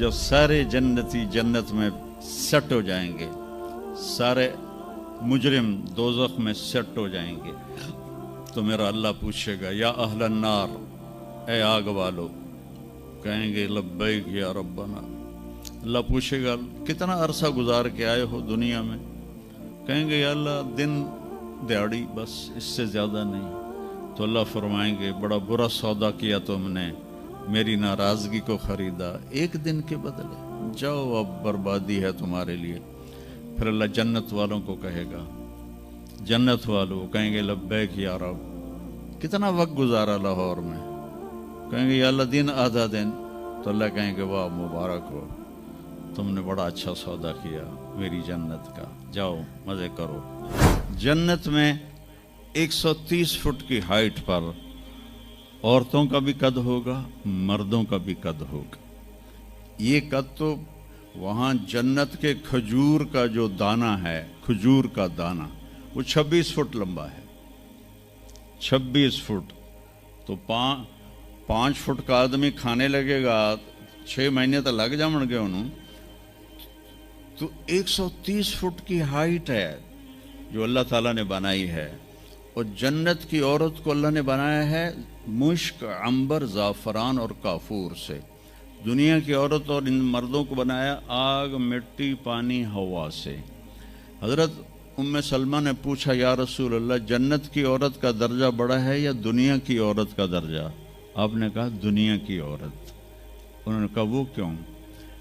जो सारे जन्नती जन्नत में सेट हो जाएंगे, सारे मुजरिम दोज़ख में सेट हो जाएंगे, तो मेरा अल्लाह पूछेगा या अहलन नार, ए आग वालो, कहेंगे लब्बैक या रब्बना। अल्लाह पूछेगा कितना अरसा गुजार के आए हो दुनिया में, कहेंगे या अल्लाह दिन दिहाड़ी, बस इससे ज़्यादा नहीं। तो अल्लाह फरमाएंगे बड़ा बुरा सौदा किया तुमने, मेरी नाराज़गी को ख़रीदा एक दिन के बदले, जाओ अब बर्बादी है तुम्हारे लिए। फिर अल्लाह जन्नत वालों को कहेगा, जन्नत वालों कहेंगे लब्बैक या रब, कितना वक्त गुजारा लाहौर में, कहेंगे या अल्लाह दिन आधा दिन। तो अल्लाह कहेंगे वाह मुबारक हो, तुमने बड़ा अच्छा सौदा किया मेरी जन्नत का, जाओ मज़े करो। जन्नत में 130 फुट की हाइट पर औरतों का भी कद होगा, मर्दों का भी कद होगा। ये कद तो वहाँ जन्नत के खजूर का जो दाना है, खजूर का दाना, वो 26 फुट लंबा है, 26 फुट। तो 5 फुट का आदमी खाने लगेगा, 6 महीने तो लग जाएंगे उन्होंने। तो 130 फुट की हाइट है जो अल्लाह ताला ने बनाई है। और जन्नत की औरत को अल्लाह ने बनाया है मुश्क, अंबर, ज़ाफ़रान और काफूर से। दुनिया की औरत और इन मर्दों को बनाया आग, मिट्टी, पानी, हवा से। हज़रत उम्मे सलमा ने पूछा या रसूल अल्लाह, जन्नत की औरत का दर्जा बड़ा है या दुनिया की औरत का दर्जा? आपने कहा दुनिया की औरत। उन्होंने कहा वो क्यों?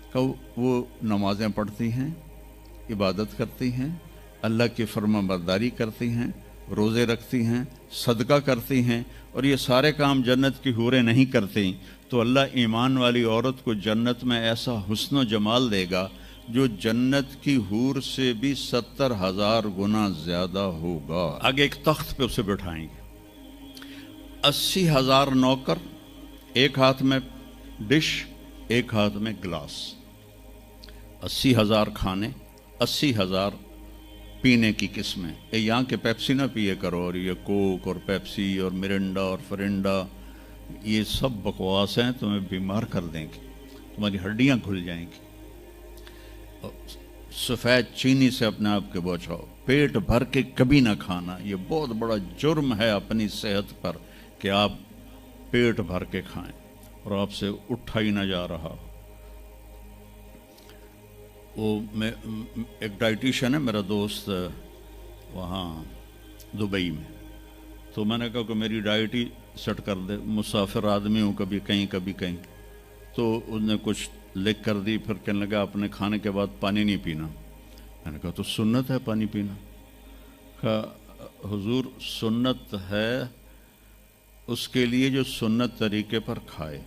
कहा वो नमाज़ें पढ़ती हैं, इबादत करती हैं, अल्लाह की फरमाबरदारी करती हैं, रोज़े रखती हैं, सदका करती हैं, और ये सारे काम जन्नत की हूरें नहीं करती। तो अल्लाह ईमान वाली औरत को जन्नत में ऐसा हुस्न जमाल देगा जो जन्नत की हूर से भी 70,000 गुना ज़्यादा होगा। आगे एक तख्त पे उसे बिठाएंगे, 80,000 नौकर, एक हाथ में डिश, एक हाथ में गिलास, 80,000 खाने, 80,000 पीने की किस्में। ये यहाँ के पेप्सी ना पिए करो, और ये कोक और पेप्सी और मिरिंडा और फरिंडा, ये सब बकवास हैं, तुम्हें बीमार कर देंगे, तुम्हारी हड्डियाँ खुल जाएंगी। सफ़ेद चीनी से अपने आप के बचाओ, पेट भर के कभी ना खाना। ये बहुत बड़ा जुर्म है अपनी सेहत पर कि आप पेट भर के खाएं और आपसे उठा ही ना जा रहा। वो मैं एक डाइटिशियन है मेरा दोस्त वहाँ दुबई में, तो मैंने कहा कि मेरी डाइट ही सेट कर दे, मुसाफिर आदमी हूँ, कभी कहीं कभी कहीं। तो उसने कुछ लिख कर दी, फिर कहने लगा अपने खाने के बाद पानी नहीं पीना। मैंने कहा तो सुन्नत है पानी पीना। कहा हुजूर सुन्नत है उसके लिए जो सुन्नत तरीके पर खाए।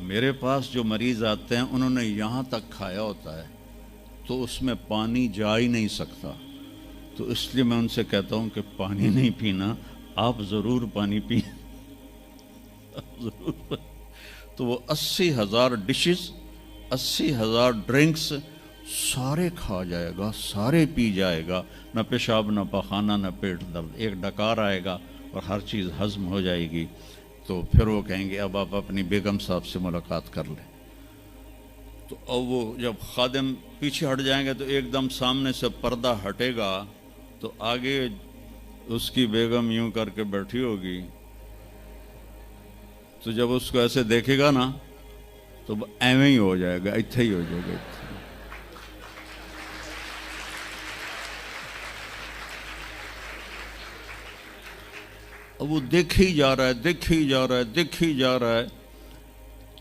मेरे पास जो मरीज़ आते हैं उन्होंने यहाँ तक खाया होता है तो उसमें पानी जा ही नहीं सकता, तो इसलिए मैं उनसे कहता हूँ कि पानी नहीं पीना, आप ज़रूर पानी पी ज़रूर। तो वो 80,000 डिशेस, 80,000 ड्रिंक्स सारे खा जाएगा, सारे पी जाएगा, न पेशाब न पखाना न पेट दर्द, एक डकार आएगा और हर चीज़ हज़म हो जाएगी। तो फिर वो कहेंगे अब आप अपनी बेगम साहब से मुलाकात कर लें। तो अब वो जब खादिम पीछे हट जाएंगे तो एकदम सामने से पर्दा हटेगा, तो आगे उसकी बेगम यूं करके बैठी होगी। तो जब उसको ऐसे देखेगा ना तो एवं ही हो जाएगा, इत्थे ही हो जाएगा। अब वो देख ही जा रहा है, देख ही जा रहा है, देख ही जा रहा है।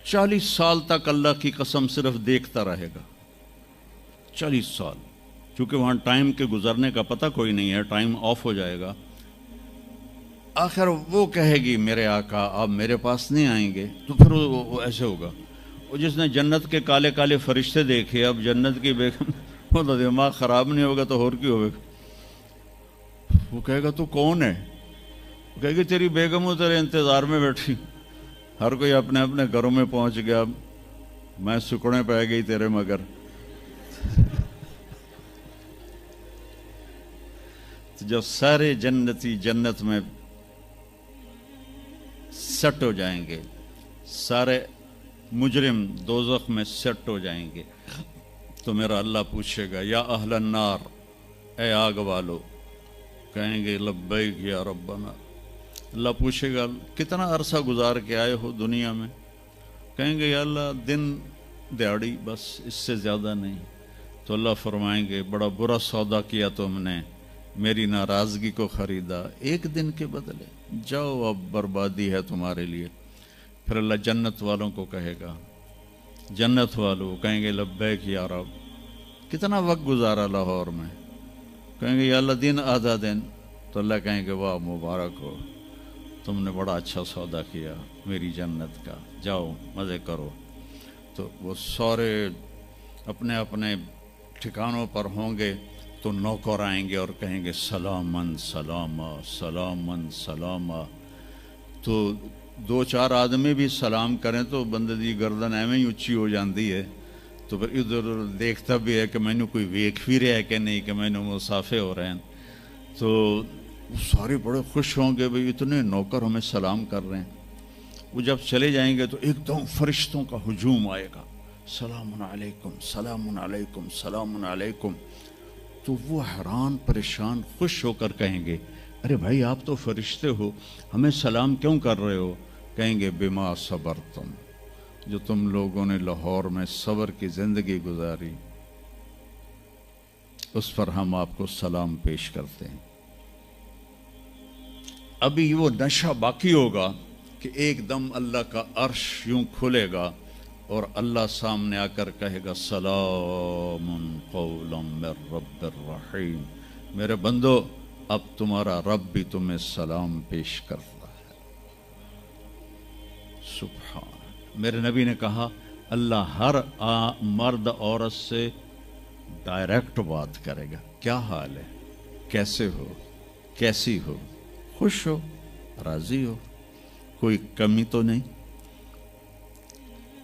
40 साल तक अल्लाह की कसम सिर्फ देखता रहेगा, 40 साल, क्योंकि वहाँ टाइम के गुजरने का पता कोई नहीं है, टाइम ऑफ हो जाएगा। आखिर वो कहेगी मेरे आका आप मेरे पास नहीं आएंगे, तो फिर वो ऐसे होगा। वो जिसने जन्नत के काले काले फरिश्ते देखे, अब जन्नत की बेगम, वो तो दिमाग ख़राब नहीं होगा तो और क्यों होगा। वो कहेगा तू कौन है? वो कहेगी तेरी बेगम हो, तेरे इंतज़ार में बैठी। हर कोई अपने अपने घरों में पहुंच गया, मैं सुकड़े पै गई तेरे मगर। तो जब सारे जन्नती जन्नत में सेट हो जाएंगे, सारे मुजरिम दोज़ख में सेट हो जाएंगे तो मेरा अल्लाह पूछेगा या अहलन नार, ए आग वालो, कहेंगे लब्बैक या रब्बना। अल्लाह पूछेगा कितना अरसा गुजार के आए हो दुनिया में? कहेंगे या अल्लाह दिन दिहाड़ी, बस इससे ज़्यादा नहीं। तो अल्लाह फरमाएंगे बड़ा बुरा सौदा किया तुमने, मेरी नाराज़गी को ख़रीदा एक दिन के बदले, जाओ अब बर्बादी है तुम्हारे लिए। फिर अल्लाह जन्नत वालों को कहेगा, जन्नत वालों कहेंगे लब्बैक या रब, कितना वक्त गुजारा लाहौर में? कहेंगे या अल्लाह दिन आधा दिन। तो अल्लाह कहेंगे वाह मुबारक हो, तुमने बड़ा अच्छा सौदा किया मेरी जन्नत का, जाओ मज़े करो। तो वो सारे अपने अपने ठिकानों पर होंगे तो नौकर आएंगे और कहेंगे सलामन सलामा सलामन सलामा। तो दो चार आदमी भी सलाम करें तो बंदे दी गर्दन एवं ही उच्ची हो जाती है। तो फिर इधर उधर देखता भी है कि मैनू कोई वेख भी रहा है कि नहीं, कि मैनू मुसाफे हो रहे हैं। तो सारे बड़े खुश होंगे, भाई इतने नौकर हमें सलाम कर रहे हैं। वो जब चले जाएंगे तो एकदम फरिश्तों का हुजूम आएगा, सलामुन अलैकुम सलामुन अलैकुम सलामुन अलैकुम। तो वो हैरान परेशान खुश होकर कहेंगे अरे भाई आप तो फरिश्ते हो, हमें सलाम क्यों कर रहे हो? कहेंगे बिमा सबर, तुम जो तुम लोगों ने लाहौर में सबर की ज़िंदगी गुजारी उस पर हम आपको सलाम पेश करते हैं। अभी वो नशा बाकी होगा कि एकदम अल्लाह का अर्श यूं खुलेगा और अल्लाह सामने आकर कहेगा सलामुन कौलम मिर रब्बिर रहीम, मेरे बंदो अब तुम्हारा रब भी तुम्हें सलाम पेश करता है। सुभान। मेरे नबी ने कहा अल्लाह हर मर्द औरत से डायरेक्ट बात करेगा, क्या हाल है, कैसे हो, कैसी हो, खुश हो, राजी हो, कोई कमी तो नहीं?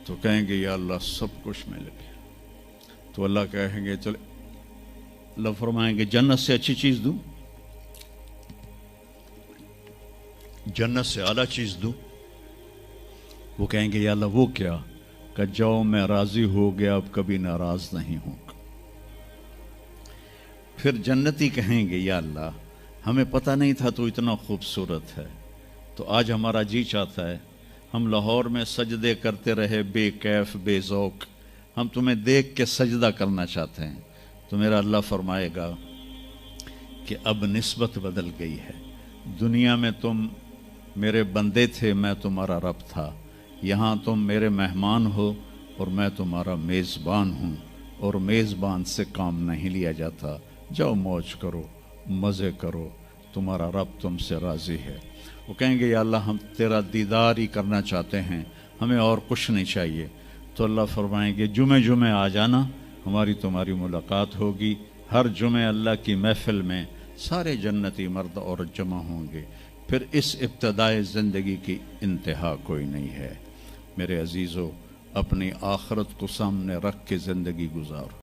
तो कहेंगे या अल्लाह सब कुछ मिल गया। तो अल्लाह कहेंगे चलो, अल्लाह फरमाएंगे जन्नत से अच्छी चीज़ दूं, जन्नत से आला चीज़ दूं? वो कहेंगे या अल्लाह वो क्या? कि जाओ मैं राज़ी हो गया, अब कभी नाराज़ नहीं होगा। फिर जन्नती कहेंगे या अल्लाह हमें पता नहीं था तो इतना खूबसूरत है, तो आज हमारा जी चाहता है हम लाहौर में सजदे करते रहे बेकैफ बेज़ौक़, हम तुम्हें देख के सजदा करना चाहते हैं। तो मेरा अल्लाह फरमाएगा कि अब निस्बत बदल गई है, दुनिया में तुम मेरे बंदे थे, मैं तुम्हारा रब था, यहाँ तुम मेरे मेहमान हो और मैं तुम्हारा मेज़बान हूँ, और मेज़बान से काम नहीं लिया जाता। जाओ मौज करो, मज़े करो, तुम्हारा रब तुमसे राज़ी है। वो कहेंगे या अल्लाह हम तेरा दीदार ही करना चाहते हैं, हमें और कुछ नहीं चाहिए। तो अल्लाह फरमाएंगे जुमे जुमे आ जाना, हमारी तुम्हारी मुलाकात होगी। हर जुमे अल्लाह की महफ़िल में सारे जन्नती मर्द औरत जमा होंगे। फिर इस इब्तदाए ज़िंदगी की इंतहा कोई नहीं है। मेरे अजीज़ों, अपनी आखरत को सामने रख के ज़िंदगी गुजारो।